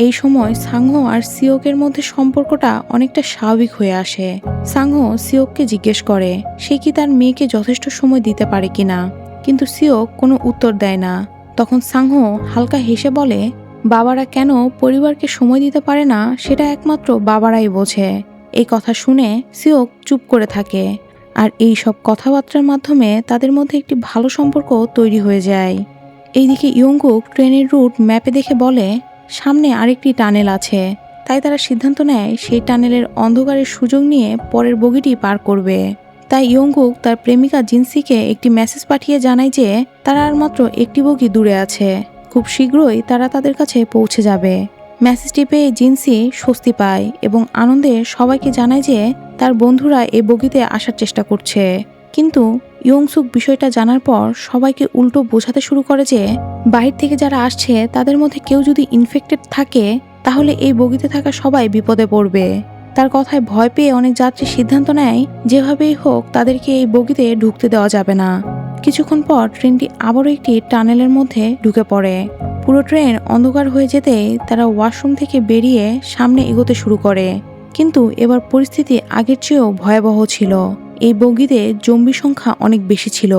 এই সময় সাংহো আর সিওকের মধ্যে সম্পর্কটা অনেকটা স্বাভাবিক হয়ে আসে। সাংহো সিওককে জিজ্ঞেস করে সে কি তার মেয়েকে যথেষ্ট সময় দিতে পারে কিনা, কিন্তু সিওক কোনো উত্তর দেয় না। তখন সাংহো হালকা হেসে বলে, বাবারা কেন পরিবারকে সময় দিতে পারে না সেটা একমাত্র বাবারাই বোঝে। এই কথা শুনে সিওক চুপ করে থাকে। আর এই সব কথাবার্তার মাধ্যমে তাদের মধ্যে একটি ভালো সম্পর্ক তৈরি হয়ে যায়। এইদিকে ইয়ংগুক ট্রেনের রুট ম্যাপে দেখে বলে সামনে আরেকটি টানেল আছে। তাই তারা সিদ্ধান্ত নেয় সেই টানেলের অন্ধকারের সুযোগ নিয়ে পরের বগিটি পার করবে। তাই ইয়ংগুক তার প্রেমিকা জিনসিকে একটি মেসেজ পাঠিয়ে জানায় যে তারা আর মাত্র একটি বগি দূরে আছে। খুব শীঘ্রই তারা তাদের কাছে পৌঁছে যাবে। মেসেজটি পেয়ে জিনসি স্বস্তি পায় এবং আনন্দে সবাইকে জানায় যে তার বন্ধুরা এই বগিতে আসার চেষ্টা করছে। কিন্তু ইয়ংসুক বিষয়টা জানার পর সবাইকে উল্টো বোঝাতে শুরু করে যে বাহির থেকে যারা আসছে তাদের মধ্যে কেউ যদি ইনফেক্টেড থাকে তাহলে এই বগিতে থাকা সবাই বিপদে পড়বে। তার কথায় ভয় পেয়ে অনেক যাত্রী সিদ্ধান্ত নেয় যেভাবেই হোক তাদেরকে এই বগিতে ঢুকতে দেওয়া যাবে না। কিছুক্ষণ পর ট্রেনটি আবারও একটি টানেলের মধ্যে ঢুকে পড়ে। পুরো ট্রেন অন্ধকার হয়ে যেতেই তারা ওয়াশরুম থেকে বেরিয়ে সামনে এগোতে শুরু করে। কিন্তু এবার পরিস্থিতি আগের চেয়েও ভয়াবহ ছিল। এই বগিতে জম্বি সংখ্যা অনেক বেশি ছিল।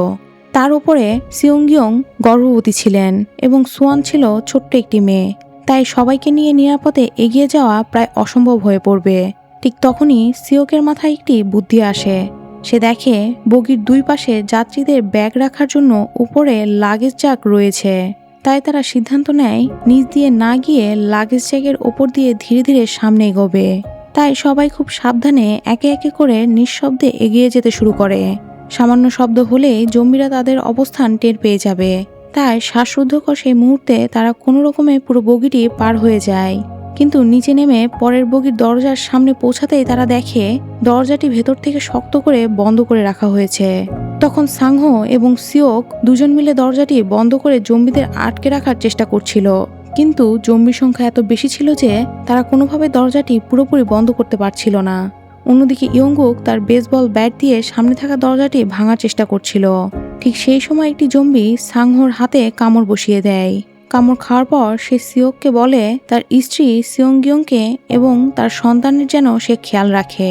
তার উপরে সিয়ংগিয়ং গর্ভবতী ছিলেন এবং সুয়ান ছিল ছোট্ট একটি মেয়ে। তাই সবাইকে নিয়ে নিরাপদে এগিয়ে যাওয়া প্রায় অসম্ভব হয়ে পড়বে। ঠিক তখনই সিওকের মাথায় একটি বুদ্ধি আসে। সে দেখে বগির 2 পাশে যাত্রীদের ব্যাগ রাখার জন্য উপরে লাগেজ জ্যাক রয়েছে। তাই তারা সিদ্ধান্ত নেয় নিচ দিয়ে না গিয়ে লাগেজ জ্যাকের ওপর দিয়ে ধীরে ধীরে সামনে এগোবে। তাই সবাই খুব সাবধানে একে একে করে নিঃশব্দে এগিয়ে যেতে শুরু করে। সামান্য শব্দ হলেই জম্বিরা তাদের অবস্থান টের পেয়ে যাবে। তাই শ্বাসরুদ্ধকর সেই মুহূর্তে তারা কোনো রকমে পুরো বগিটি পার হয়ে যায়। কিন্তু নিচে নেমে পরের বগির দরজার সামনে পৌঁছাতেই তারা দেখে দরজাটি ভেতর থেকে শক্ত করে বন্ধ করে রাখা হয়েছে। তখন সাংহো এবং সিওক দুজন মিলে দরজাটি বন্ধ করে জম্বিদের আটকে রাখার চেষ্টা করছিল, কিন্তু জম্বির সংখ্যা এত বেশি ছিল যে তারা কোনোভাবে দরজাটি পুরোপুরি বন্ধ করতে পারছিল না। অন্যদিকে ইয়ংগুক তার বেসবল ব্যাট দিয়ে সামনে থাকা দরজাটি ভাঙার চেষ্টা করছিল। ঠিক সেই সময় একটি জম্বি সাংহোর হাতে কামড় বসিয়ে দেয়। কামড় খাওয়ার পর সে সিওককে বলে তার স্ত্রী সিয়ংগিয়ংকে এবং তার সন্তানের যেন সে খেয়াল রাখে।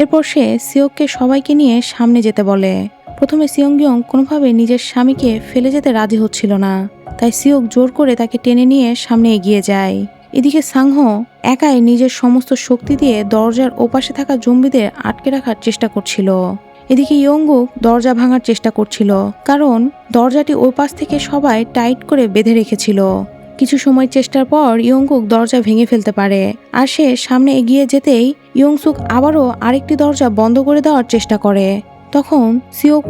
এরপর সে সিওককে সবাইকে নিয়ে সামনে যেতে বলে। প্রথমে সিয়ংগিয়ং কোনোভাবে নিজের স্বামীকে ফেলে যেতে রাজি হচ্ছিল না, তাই সিওক জোর করে তাকে টেনে নিয়ে সামনে এগিয়ে যায়। এদিকে সাংহো একাই নিজের সমস্ত শক্তি দিয়ে দরজার ওপাশে থাকা জম্বিদের আটকে রাখার চেষ্টা করছিল। এদিকে ইয়ংগুক দরজা ভাঙার চেষ্টা করছিল, কারণ দরজাটি ওই পাশ থেকে সবাই টাইট করে বেঁধে রেখেছিল। কিছু সময় চেষ্টার পর ইয়ংগুক দরজা ভেঙে ফেলতে পারে, আর সে সামনে এগিয়ে যেতেই ইয়ংসুক আবারও আরেকটি দরজা বন্ধ করে দেওয়ার চেষ্টা করে। তখন সিওক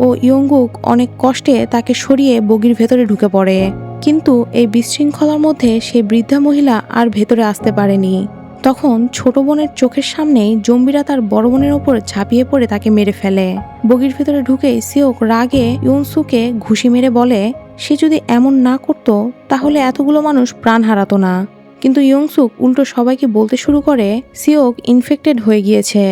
ও ইয়ংগুক অনেক কষ্টে তাকে সরিয়ে বগির ভেতরে ঢুকে পড়ে, কিন্তু এই বিশৃঙ্খলার মধ্যে সেই বৃদ্ধা মহিলা আর ভেতরে আসতে পারেনি। তখন ছোট বোনের চোখের সামনেই জম্বিরা তার বড় বোনের ওপর ঝাঁপিয়ে পড়ে তাকে মেরে ফেলে। বগির ভেতরে ঢুকেই সিওক রাগে ইয়ংসুকে ঘুষি মেরে বলে সে যদি এমন না করত তাহলে এতগুলো মানুষ প্রাণ হারাতো না। কিন্তু ইয়ংসুক উল্টো সবাইকে বলতে শুরু করে সিওক ইনফেক্টেড হয়ে গিয়েছে,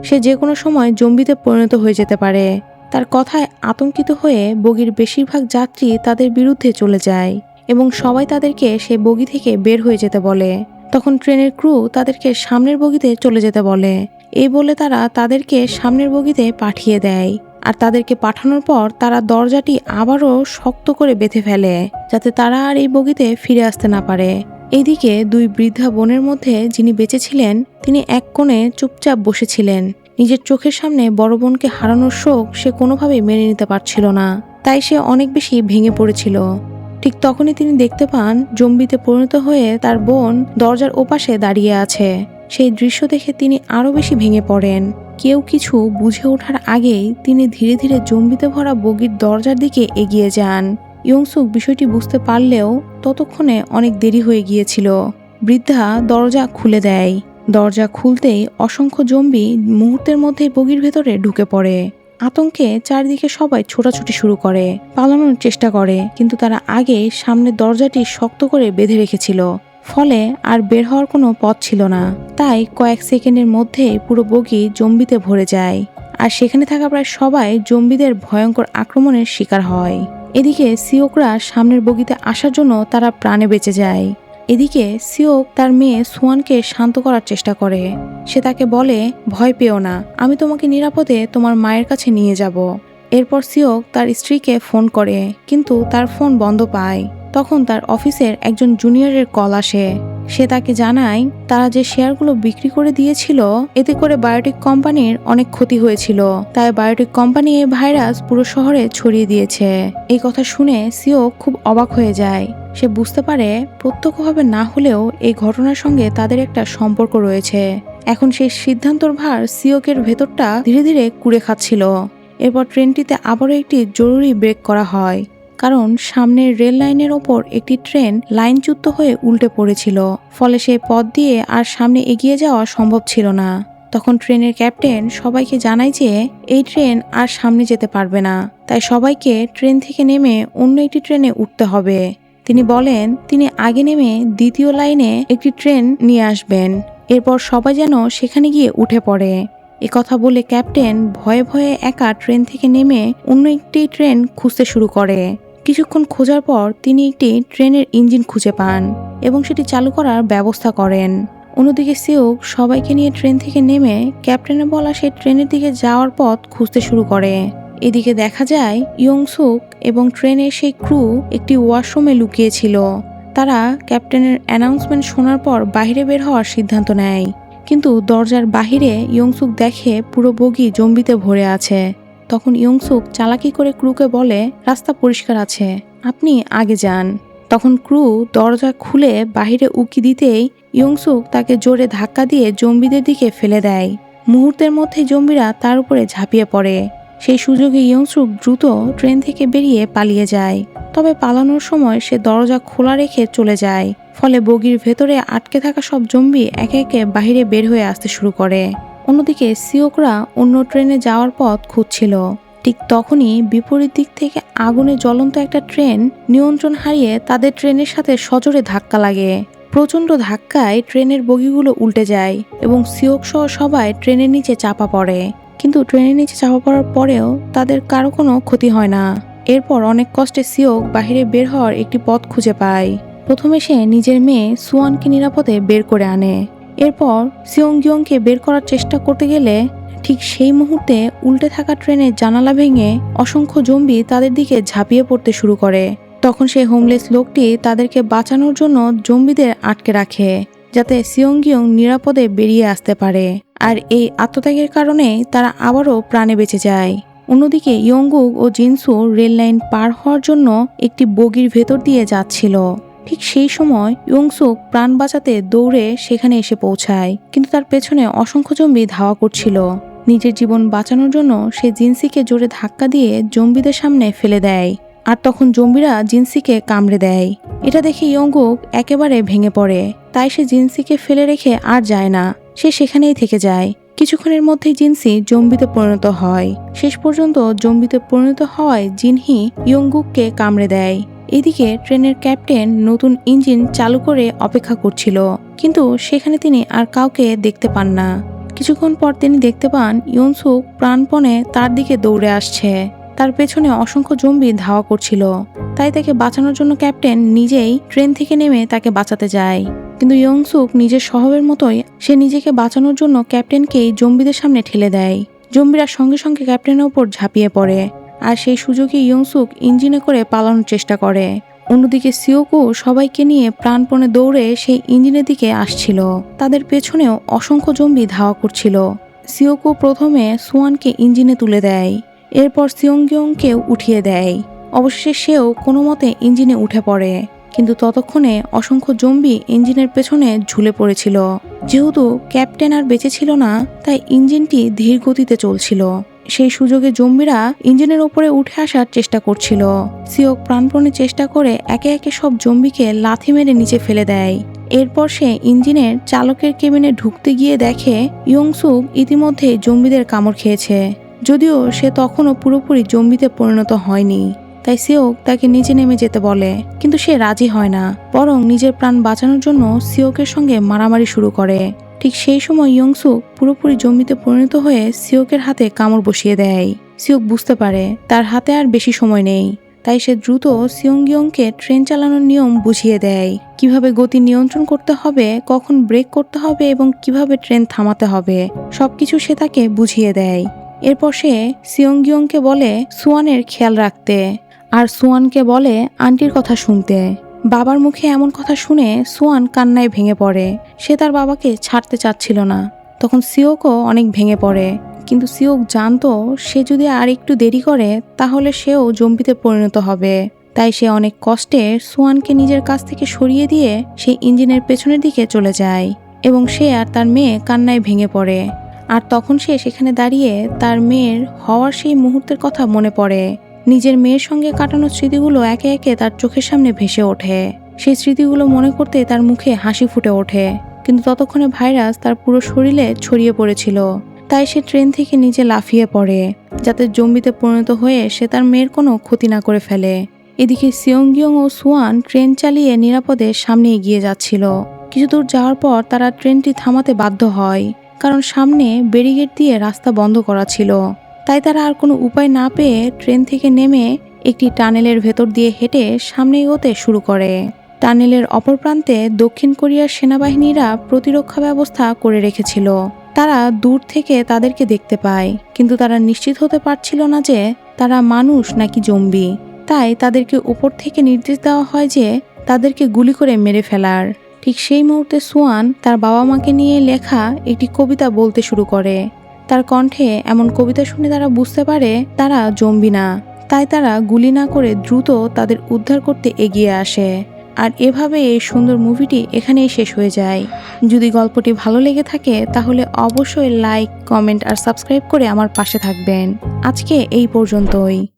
সে যে কোনো সময় জম্বিতে পরিণত হয়ে যেতে পারে। তার কথায় আতঙ্কিত হয়ে বগির বেশিরভাগ যাত্রী তাদের বিরুদ্ধে চলে যায় এবং সবাই তাদেরকে সেই বগি থেকে বের হয়ে যেতে বলে। তখন ট্রেনের ক্রু তাদেরকে সামনের বগিতে চলে যেতে বলে। এই বলে তারা তাদেরকে সামনের বগিতে পাঠিয়ে দেয়, আর তাদেরকে পাঠানোর পর তারা দরজাটি আবারও শক্ত করে বেঁধে ফেলে, যাতে তারা আর এই বগিতে ফিরে আসতে না পারে। এইদিকে দুই বৃদ্ধা বোনের মধ্যে যিনি বেঁচে ছিলেন তিনি এক কোণে চুপচাপ বসেছিলেন। নিজের চোখের সামনে বড় বোনকে হারানোর শোক সে কোনোভাবেই মেনে নিতে পারছিল না, তাই সে অনেক বেশি ভেঙে পড়েছিল। ঠিক তখনই তিনি দেখতে পান জম্বিতে পরিণত হয়ে তার বোন দরজার ওপাশে দাঁড়িয়ে আছে। সেই দৃশ্য দেখে তিনি আরো বেশি ভেঙে পড়েন। কেউ কিছু বুঝে ওঠার আগেই তিনি ধীরে ধীরে জম্বিতে ভরা বগির দরজার দিকে এগিয়ে যান। ইয়ংসুক বিষয়টি বুঝতে পারলেও ততক্ষণে অনেক দেরি হয়ে গিয়েছিল। বৃদ্ধা দরজা খুলে দেয়। দরজা খুলতেই অসংখ্য জম্বি মুহূর্তের মধ্যে বগির ভেতরে ঢুকে পড়ে। আতঙ্কে চারিদিকে সবাই ছোটাছুটি শুরু করে, পালানোর চেষ্টা করে, কিন্তু তারা আগে সামনের দরজাটি শক্ত করে বেঁধে রেখেছিল, ফলে আর বের হওয়ার কোনো পথ ছিল না। তাই কয়েক সেকেন্ডের মধ্যেই পুরো বগি জম্বিতে ভরে যায়, আর সেখানে থাকা প্রায় সবাই জম্বিদের ভয়ঙ্কর আক্রমণের শিকার হয়। এদিকে সিওকরা সামনের বগিতে আসার জন্য তারা প্রাণে বেঁচে যায়। এদিকে সিওক তার মেয়ে সুয়ানকে শান্ত করার চেষ্টা করে। সে তাকে বলে ভয় পেও না, আমি তোমাকে নিরাপদে তোমার মায়ের কাছে নিয়ে যাব। এরপর সিওক তার স্ত্রীকে ফোন করে, কিন্তু তার ফোন বন্ধ পায়। তখন তার অফিসের একজন জুনিয়রের কল আসে। সে তাকে জানায় তারা যে শেয়ারগুলো বিক্রি করে দিয়েছিল এতে করে বায়োটিক কোম্পানির অনেক ক্ষতি হয়েছিল, তাই বায়োটিক কোম্পানি এই ভাইরাস পুরো শহরে ছড়িয়ে দিয়েছে। এই কথা শুনে সিওক খুব অবাক হয়ে যায়। সে বুঝতে পারে প্রত্যক্ষভাবে না হলেও এই ঘটনার সঙ্গে তাদের একটা সম্পর্ক রয়েছে। এখন সেই সিদ্ধান্তর ভার সিওকের ভেতরটা ধীরে ধীরে কুড়ে খাচ্ছিল। এরপর ট্রেনটিতে আবারও একটি জরুরি ব্রেক করা হয়, কারণ সামনের রেল লাইনের ওপর একটি ট্রেন লাইনচ্যুত হয়ে উল্টে পড়েছিল, ফলে সেই পথ দিয়ে আর সামনে এগিয়ে যাওয়া সম্ভব ছিল না। তখন ট্রেনের ক্যাপ্টেন সবাইকে জানায় যে এই ট্রেন আর সামনে যেতে পারবে না, তাই সবাইকে ট্রেন থেকে নেমে অন্য একটি ট্রেনে উঠতে হবে। তিনি বলেন তিনি আগে নেমে দ্বিতীয় লাইনে একটি ট্রেন নিয়ে আসবেন। এরপর সবাই যেন সেখানে গিয়ে উঠে পড়ে। একথা বলে ক্যাপ্টেন ভয়ে ভয়ে একা ট্রেন থেকে নেমে অন্য একটি ট্রেন খুঁজতে শুরু করে। কিছুক্ষণ খোঁজার পর তিনি একটি ট্রেনের ইঞ্জিন খুঁজে পান এবং সেটি চালু করার ব্যবস্থা করেন। অন্যদিকে সিওক সবাইকে নিয়ে ট্রেন থেকে নেমে ক্যাপ্টেনের বলা সেই ট্রেনের দিকে যাওয়ার পথ খুঁজতে শুরু করে। এদিকে দেখা যায় ইয়ংসুক এবং ট্রেনের সেই ক্রু একটি ওয়াশরুমে লুকিয়েছিল। তারা ক্যাপ্টেনের অ্যানাউন্সমেন্ট শোনার পর বাইরে বের হওয়ার সিদ্ধান্ত নেয়, কিন্তু দরজার বাহিরে ইয়ংসুক দেখে পুরো বগি জম্বিতে ভরে আছে। তখন ইয়ংসুক চালাকি করে ক্রুকে বলে রাস্তা পরিষ্কার আছে, আপনি আগে যান। তখন ক্রু দরজা খুলে বাহিরে উকি দিতেই ইয়ংসুক তাকে জোরে ধাক্কা দিয়ে জম্বিদের দিকে ফেলে দেয়। মুহূর্তের মধ্যে জম্বিরা তার উপরে ঝাঁপিয়ে পড়ে। সেই সুযোগে ইয়ংসুক দ্রুত ট্রেন থেকে বেরিয়ে পালিয়ে যায়, তবে পালানোর সময় সে দরজা খোলা রেখে চলে যায়। ফলে বগির ভেতরে আটকে থাকা সব জম্বি একে একে বাহিরে বের হয়ে আসতে শুরু করে। অন্যদিকে সিওকরা অন্য ট্রেনে যাওয়ার পথ খুঁজছিল। ঠিক তখনই বিপরীত দিক থেকে আগুনে জ্বলন্ত একটা ট্রেন নিয়ন্ত্রণ হারিয়ে তাদের ট্রেনের সাথে সজোরে ধাক্কা লাগে। প্রচণ্ড ধাক্কায় ট্রেনের বগিগুলো উল্টে যায় এবং সিওক সহ সবাই ট্রেনের নিচে চাপা পড়ে। কিন্তু ট্রেনের নিচে চাপা পড়ার পরেও তাদের কারো কোনো ক্ষতি হয় না। এরপর অনেক কষ্টে সিওক বাহিরে বের হওয়ার একটি পথ খুঁজে পায়। প্রথমে সে নিজের মেয়ে সুয়ানকে নিরাপদে বের করে আনে। এরপর সিওংগিয়ংকে বের করার চেষ্টা করতে গেলে ঠিক সেই মুহূর্তে উল্টে থাকা ট্রেনের জানালা ভেঙে অসংখ্য জম্বি তাদের দিকে ঝাঁপিয়ে পড়তে শুরু করে। তখন সেই হোমলেস লোকটি তাদেরকে বাঁচানোর জন্য জম্বিদের আটকে রাখে, যাতে সিওংগিয়ং নিরাপদে বেরিয়ে আসতে পারে। আর এই আত্মত্যাগের কারণে তারা আবারও প্রাণে বেঁচে যায়। অন্যদিকে ইয়ংগুক ও জিনসু রেল লাইন পার হওয়ার জন্য একটি বগির ভেতর দিয়ে যাচ্ছিল। ঠিক সেই সময় ইয়ংসুক প্রাণ বাঁচাতে দৌড়ে সেখানে এসে পৌঁছায়, কিন্তু তার পেছনে অসংখ্য জম্বি ধাওয়া করছিল। নিজের জীবন বাঁচানোর জন্য সে জিনসিকে জোরে ধাক্কা দিয়ে জম্বিদের সামনে ফেলে দেয়, আর তখন জম্বিরা জিনসিকে কামড়ে দেয়। এটা দেখে ইয়ংগুক একেবারে ভেঙে পড়ে, তাই সে জিনসিকে ফেলে রেখে আর যায় না, সে সেখানেই থেকে যায়। কিছুক্ষণের মধ্যেই জিনসি জম্বিতে পরিণত হয়। শেষ পর্যন্ত জম্বিতে পরিণত হওয়ায় জিনহি ইয়ংগুককে কামড়ে দেয়। এদিকে ট্রেনের ক্যাপ্টেন নতুন ইঞ্জিন চালু করে অপেক্ষা করছিল, কিন্তু সেখানে তিনি আর কাউকে দেখতে পান না। কিছুক্ষণ পর তিনি দেখতে পান ইয়নসুক প্রাণপণে তার দিকে দৌড়ে আসছে। তার পেছনে অসংখ্য জম্বি ধাওয়া করছিল, তাই তাকে বাঁচানোর জন্য ক্যাপ্টেন নিজেই ট্রেন থেকে নেমে তাকে বাঁচাতে যায়। কিন্তু ইয়ংসুক নিজের স্বভাবের মতোই সে নিজেকে বাঁচানোর জন্য ক্যাপ্টেনকেই জম্বিদের সামনে ঠেলে দেয়। জম্বিরা সঙ্গে সঙ্গে ক্যাপ্টেনের ওপর ঝাঁপিয়ে পড়ে, আর সেই সুযোগে ইয়ংসুক ইঞ্জিনে করে পালানোর চেষ্টা করে। অন্যদিকে সিওকও সবাইকে নিয়ে প্রাণপণে দৌড়ে সেই ইঞ্জিনের দিকে আসছিল। তাদের পেছনেও অসংখ্য জম্বি ধাওয়া করছিল। সিওকও প্রথমে সুয়ানকে ইঞ্জিনে তুলে দেয়, এরপর সিওংগিয়ংকেও উঠিয়ে দেয়। অবশেষে সেও কোনো মতে ইঞ্জিনে উঠে পড়ে, কিন্তু ততক্ষণে অসংখ্য জম্বি ইঞ্জিনের পেছনে ঝুলে পড়েছিল। যেহেতু ক্যাপ্টেন আর বেঁচে ছিল না, তাই ইঞ্জিনটি ধীর গতিতে চলছিল। সেই সুযোগে জম্বিরা ইঞ্জিনের ওপরে উঠে আসার চেষ্টা করছিল। সিওক প্রাণপণে চেষ্টা করে একে একে সব জম্বিকে লাথি মেরে নিচে ফেলে দেয়। এরপর সে ইঞ্জিনের চালকের কেবিনে ঢুকতে গিয়ে দেখে ইয়ংসুক ইতিমধ্যে জম্বিদের কামড় খেয়েছে, যদিও সে তখনও পুরোপুরি জম্বিতে পরিণত হয়নি। তাই সিওক তাকে নিচে নেমে যেতে বলে, কিন্তু সে রাজি হয় না, বরং নিজের প্রাণ বাঁচানোর জন্য সিওকের সঙ্গে মারামারি শুরু করে। ঠিক সেই সময় ইয়ংসুক পুরোপুরি জম্বিতে পরিণত হয়ে সিওকের হাতে কামড় বসিয়ে দেয়। সিওক বুঝতে পারে তার হাতে আর বেশি সময় নেই, তাই সে দ্রুত সিওংগিয়ংকে ট্রেন চালানোর নিয়ম বুঝিয়ে দেয়, কিভাবে গতি নিয়ন্ত্রণ করতে হবে, কখন ব্রেক করতে হবে এবং কিভাবে ট্রেন থামাতে হবে, সবকিছু সে তাকে বুঝিয়ে দেয়। এরপর সে সিওংগিয়ংকে বলে সুয়ানের খেয়াল রাখতে, আর সুয়ানকে বলে আন্টির কথা শুনতে। বাবার মুখে এমন কথা শুনে সুয়ান কান্নায় ভেঙে পড়ে। সে তার বাবাকে ছাড়তে চাচ্ছিল না। তখন সিওকও অনেক ভেঙে পড়ে, কিন্তু সিওক জানতো সে যদি আর একটু দেরি করে তাহলে সেও জম্বিতে পরিণত হবে। তাই সে অনেক কষ্টে সুয়ানকে নিজের কাছ থেকে সরিয়ে দিয়ে সেই ইঞ্জিনের পেছনের দিকে চলে যায়, এবং সে আর তার মেয়ে কান্নায় ভেঙে পড়ে। আর তখন সে সেখানে দাঁড়িয়ে তার মেয়ের হওয়ার সেই মুহূর্তের কথা মনে পড়ে। নিজের মেয়ের সঙ্গে কাটানো স্মৃতিগুলো একে একে তার চোখের সামনে ভেসে ওঠে। সেই স্মৃতিগুলো মনে করতে তার মুখে হাসি ফুটে ওঠে, কিন্তু ততক্ষণে ভাইরাস তার পুরো শরীরে ছড়িয়ে পড়েছিল। তাই সে ট্রেন থেকে নিচে লাফিয়ে পড়ে, যাতে জম্বিতে পরিণত হয়ে সে তার মেয়ের কোনো ক্ষতি না করে ফেলে। এদিকে সিওংগিয়ং ও সুয়ান ট্রেন চালিয়ে নিরাপদে সামনে এগিয়ে যাচ্ছিল। কিছু দূর যাওয়ার পর তারা ট্রেনটি থামাতে বাধ্য হয়, কারণ সামনে ব্যারিকেড দিয়ে রাস্তা বন্ধ করা ছিল। তাই তারা আর কোনো উপায় না পেয়ে ট্রেন থেকে নেমে একটি টানেলের ভেতর দিয়ে হেঁটে সামনে এগোতে শুরু করে। টানেলের অপর প্রান্তে দক্ষিণ কোরিয়ার সেনাবাহিনীরা প্রতিরক্ষা ব্যবস্থা করে রেখেছিল। তারা দূর থেকে তাদেরকে দেখতে পায়, কিন্তু তারা নিশ্চিত হতে পারছিল না যে তারা মানুষ নাকি জম্বি। তাই তাদেরকে উপর থেকে নির্দেশ দেওয়া হয় যে তাদেরকে গুলি করে মেরে ফেলার। ঠিক সেই মুহূর্তে সুয়ান তার বাবা মাকে নিয়ে লেখা একটি কবিতা বলতে শুরু করে। তার কণ্ঠে এমন কবিতা শুনে তারা বুঝতে পারে তারা জম্বি না। তাই তারা গুলি না করে দ্রুত তাদের উদ্ধার করতে এগিয়ে আসে। আর এভাবে এই সুন্দর মুভিটি এখানেই শেষ হয়ে যায়। যদি গল্পটি ভালো লেগে থাকে তাহলে অবশ্যই লাইক, কমেন্ট আর সাবস্ক্রাইব করে আমার পাশে থাকবেন। আজকে এই পর্যন্তই।